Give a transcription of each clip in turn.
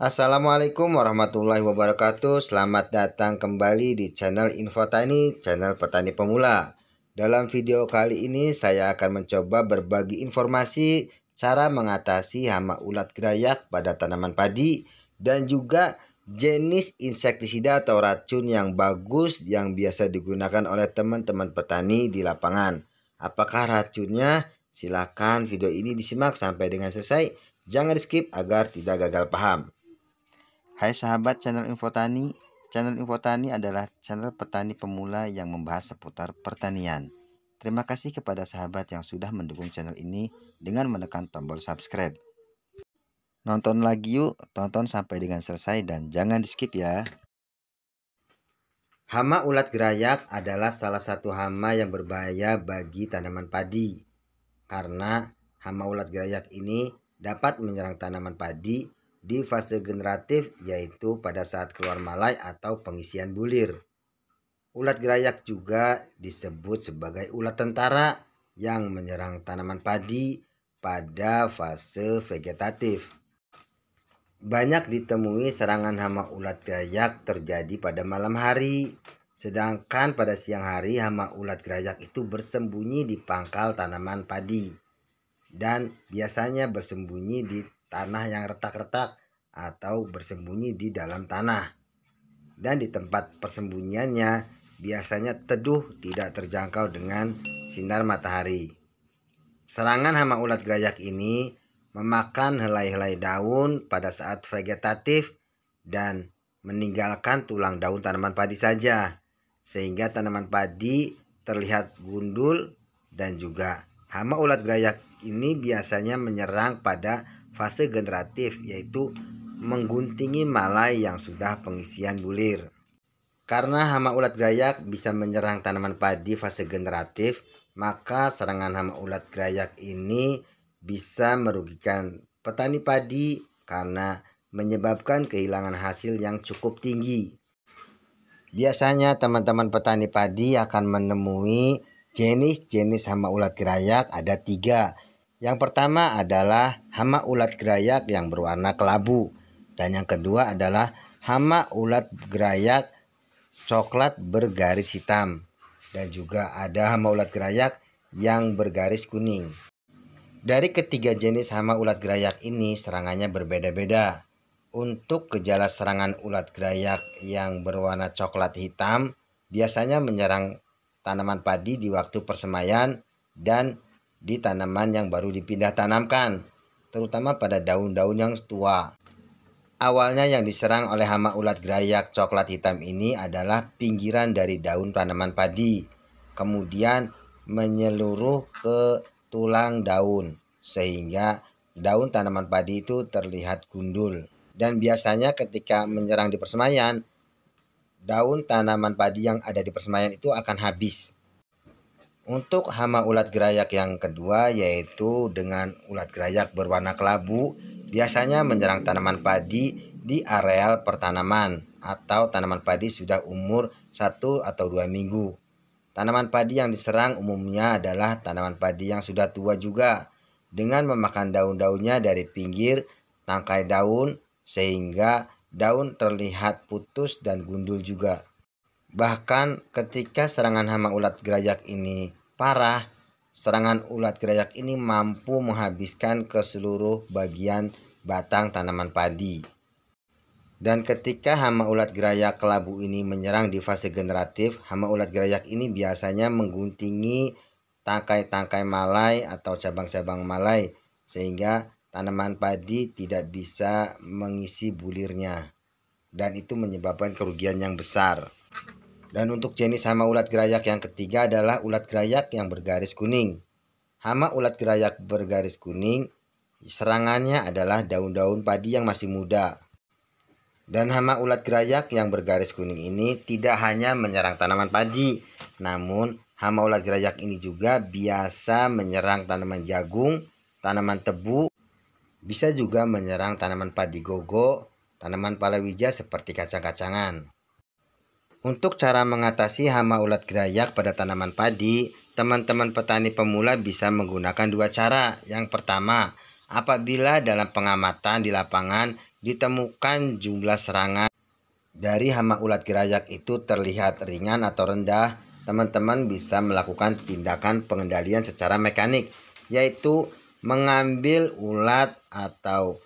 Assalamualaikum warahmatullahi wabarakatuh. Selamat datang kembali di channel Info Tani, channel petani pemula. Dalam video kali ini saya akan mencoba berbagi informasi cara mengatasi hama ulat gerayak pada tanaman padi dan juga jenis insektisida atau racun yang bagus yang biasa digunakan oleh teman-teman petani di lapangan. Apakah racunnya? Silakan video ini disimak sampai dengan selesai. Jangan di skip agar tidak gagal paham. Hai sahabat channel Info Tani. Channel Info Tani adalah channel petani pemula yang membahas seputar pertanian. Terima kasih kepada sahabat yang sudah mendukung channel ini dengan menekan tombol subscribe. Nonton lagi yuk, tonton sampai dengan selesai dan jangan di skip ya. Hama ulat gerayak adalah salah satu hama yang berbahaya bagi tanaman padi. Karena hama ulat gerayak ini dapat menyerang tanaman padi di fase generatif, yaitu pada saat keluar malai atau pengisian bulir. Ulat gerayak juga disebut sebagai ulat tentara yang menyerang tanaman padi pada fase vegetatif. Banyak ditemui serangan hama ulat gerayak terjadi pada malam hari, sedangkan pada siang hari hama ulat gerayak itu bersembunyi di pangkal tanaman padi dan biasanya bersembunyi di tanah yang retak-retak atau bersembunyi di dalam tanah. Dan di tempat persembunyiannya biasanya teduh, tidak terjangkau dengan sinar matahari. Serangan hama ulat gerayak ini memakan helai-helai daun pada saat vegetatif dan meninggalkan tulang daun tanaman padi saja, sehingga tanaman padi terlihat gundul. Dan juga hama ulat gerayak ini biasanya menyerang pada fase generatif, yaitu mengguntingi malai yang sudah pengisian bulir. Karena hama ulat gerayak bisa menyerang tanaman padi fase generatif, maka serangan hama ulat gerayak ini bisa merugikan petani padi karena menyebabkan kehilangan hasil yang cukup tinggi. Biasanya teman-teman petani padi akan menemui jenis-jenis hama ulat gerayak ada 3. Yang pertama adalah hama ulat gerayak yang berwarna kelabu. Dan yang kedua adalah hama ulat gerayak coklat bergaris hitam. Dan juga ada hama ulat gerayak yang bergaris kuning. Dari ketiga jenis hama ulat gerayak ini serangannya berbeda-beda. Untuk gejala serangan ulat gerayak yang berwarna coklat hitam biasanya menyerang tanaman padi di waktu persemaian dan di tanaman yang baru dipindah tanamkan, terutama pada daun-daun yang tua. Awalnya yang diserang oleh hama ulat gerayak coklat hitam ini adalah pinggiran dari daun tanaman padi, kemudian menyeluruh ke tulang daun sehingga daun tanaman padi itu terlihat gundul. Dan biasanya ketika menyerang di persemaian, daun tanaman padi yang ada di persemaian itu akan habis. Untuk hama ulat gerayak yang kedua, yaitu dengan ulat gerayak berwarna kelabu, biasanya menyerang tanaman padi di areal pertanaman atau tanaman padi sudah umur 1 atau 2 minggu. Tanaman padi yang diserang umumnya adalah tanaman padi yang sudah tua juga, dengan memakan daun-daunnya dari pinggir tangkai daun sehingga daun terlihat putus dan gundul juga. Bahkan ketika serangan hama ulat gerayak ini parah, serangan ulat gerayak ini mampu menghabiskan ke seluruh bagian batang tanaman padi. Dan ketika hama ulat gerayak kelabu ini menyerang di fase generatif, hama ulat gerayak ini biasanya mengguntingi tangkai-tangkai malai atau cabang-cabang malai sehingga tanaman padi tidak bisa mengisi bulirnya, dan itu menyebabkan kerugian yang besar. Dan untuk jenis hama ulat gerayak yang ketiga adalah ulat gerayak yang bergaris kuning. Hama ulat gerayak bergaris kuning serangannya adalah daun-daun padi yang masih muda. Dan hama ulat gerayak yang bergaris kuning ini tidak hanya menyerang tanaman padi, namun hama ulat gerayak ini juga biasa menyerang tanaman jagung, tanaman tebu, bisa juga menyerang tanaman padi gogo, tanaman palawija seperti kacang-kacangan. Untuk cara mengatasi hama ulat gerayak pada tanaman padi, teman-teman petani pemula bisa menggunakan 2 cara. Yang pertama, apabila dalam pengamatan di lapangan ditemukan jumlah serangan dari hama ulat gerayak itu terlihat ringan atau rendah, teman-teman bisa melakukan tindakan pengendalian secara mekanik, yaitu mengambil ulat atau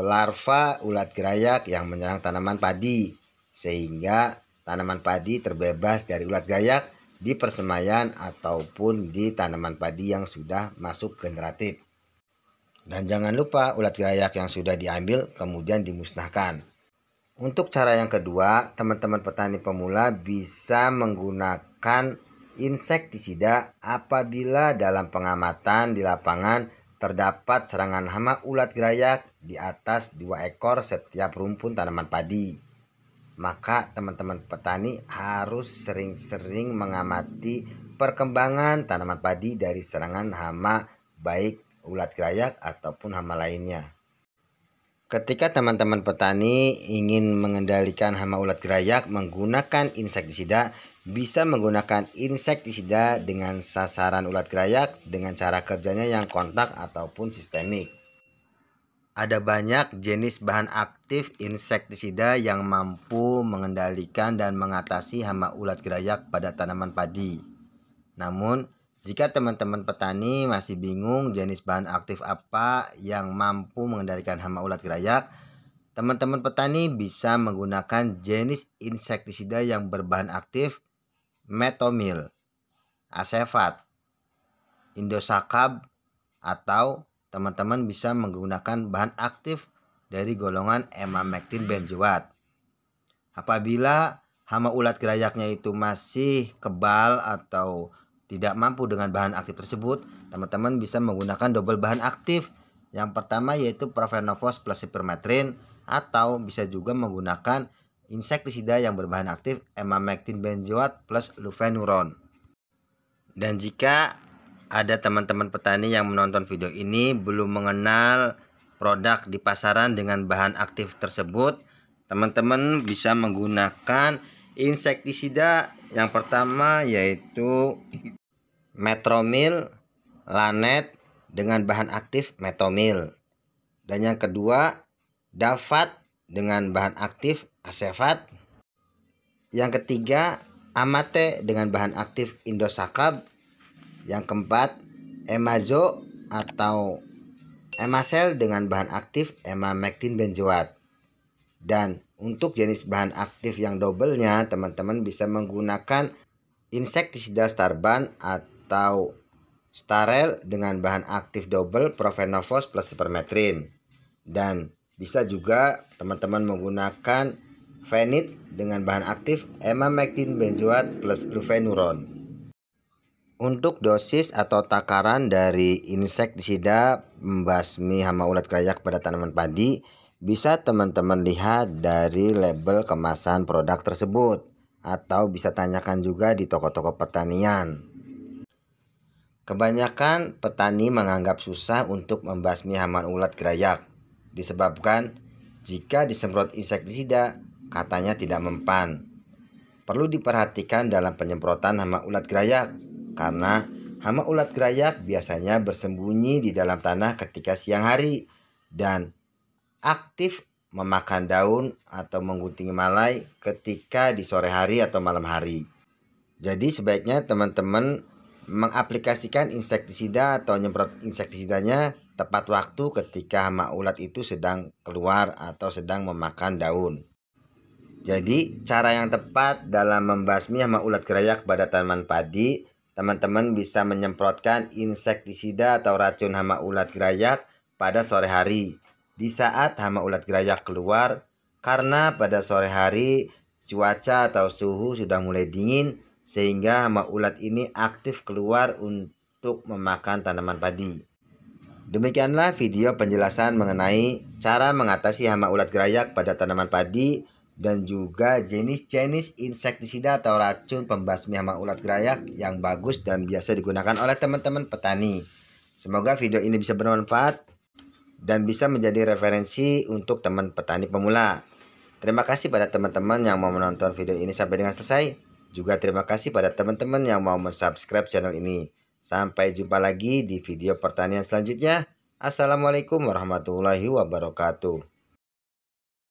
larva ulat gerayak yang menyerang tanaman padi, sehingga tanaman padi terbebas dari ulat gerayak di persemaian ataupun di tanaman padi yang sudah masuk generatif. Dan jangan lupa ulat gerayak yang sudah diambil kemudian dimusnahkan. Untuk cara yang kedua, teman-teman petani pemula bisa menggunakan insektisida apabila dalam pengamatan di lapangan terdapat serangan hama ulat gerayak di atas 2 ekor setiap rumpun tanaman padi. Maka teman-teman petani harus sering-sering mengamati perkembangan tanaman padi dari serangan hama baik ulat gerayak ataupun hama lainnya. Ketika teman-teman petani ingin mengendalikan hama ulat gerayak menggunakan insektisida, bisa menggunakan insektisida dengan sasaran ulat gerayak dengan cara kerjanya yang kontak ataupun sistemik. Ada banyak jenis bahan aktif insektisida yang mampu mengendalikan dan mengatasi hama ulat gerayak pada tanaman padi. Namun, jika teman-teman petani masih bingung jenis bahan aktif apa yang mampu mengendalikan hama ulat gerayak, teman-teman petani bisa menggunakan jenis insektisida yang berbahan aktif metomil, asefat, indosakab, atau teman-teman bisa menggunakan bahan aktif dari golongan emamectin benzoat. Apabila hama ulat gerayaknya itu masih kebal atau tidak mampu dengan bahan aktif tersebut, teman-teman bisa menggunakan double bahan aktif. Yang pertama yaitu Profenofos plus Cypermethrin, atau bisa juga menggunakan insektisida yang berbahan aktif emamectin benzoat plus lufenuron. Dan jika ada teman-teman petani yang menonton video ini belum mengenal produk di pasaran dengan bahan aktif tersebut, teman-teman bisa menggunakan insektisida yang pertama yaitu Metromil Lanet dengan bahan aktif metomil, dan yang kedua Dafat dengan bahan aktif asefat, yang ketiga Amate dengan bahan aktif indosakab, yang keempat Emazo atau Emasel dengan bahan aktif emamectin benzoat. Dan untuk jenis bahan aktif yang doublenya, teman-teman bisa menggunakan insektisida Starban atau Starel dengan bahan aktif double Profenofos plus Cypermethrin. Dan bisa juga teman-teman menggunakan Fenit dengan bahan aktif emamectin benzoat plus lufenuron. Untuk dosis atau takaran dari insektisida membasmi hama ulat gerayak pada tanaman padi bisa teman-teman lihat dari label kemasan produk tersebut, atau bisa tanyakan juga di toko-toko pertanian. Kebanyakan petani menganggap susah untuk membasmi hama ulat gerayak disebabkan jika disemprot insektisida katanya tidak mempan. Perlu diperhatikan dalam penyemprotan hama ulat gerayak, karena hama ulat gerayak biasanya bersembunyi di dalam tanah ketika siang hari dan aktif memakan daun atau menggunting malai ketika di sore hari atau malam hari. Jadi sebaiknya teman-teman mengaplikasikan insektisida atau nyemprot insektisidanya tepat waktu ketika hama ulat itu sedang keluar atau sedang memakan daun. Jadi cara yang tepat dalam membasmi hama ulat gerayak pada tanaman padi, teman-teman bisa menyemprotkan insektisida atau racun hama ulat gerayak pada sore hari di saat hama ulat gerayak keluar, karena pada sore hari cuaca atau suhu sudah mulai dingin sehingga hama ulat ini aktif keluar untuk memakan tanaman padi. Demikianlah video penjelasan mengenai cara mengatasi hama ulat gerayak pada tanaman padi dan juga jenis-jenis insektisida atau racun pembasmi hama ulat gerayak yang bagus dan biasa digunakan oleh teman-teman petani. Semoga video ini bisa bermanfaat dan bisa menjadi referensi untuk teman petani pemula. Terima kasih pada teman-teman yang mau menonton video ini sampai dengan selesai. Juga terima kasih pada teman-teman yang mau subscribe channel ini. Sampai jumpa lagi di video pertanian selanjutnya. Assalamualaikum warahmatullahi wabarakatuh.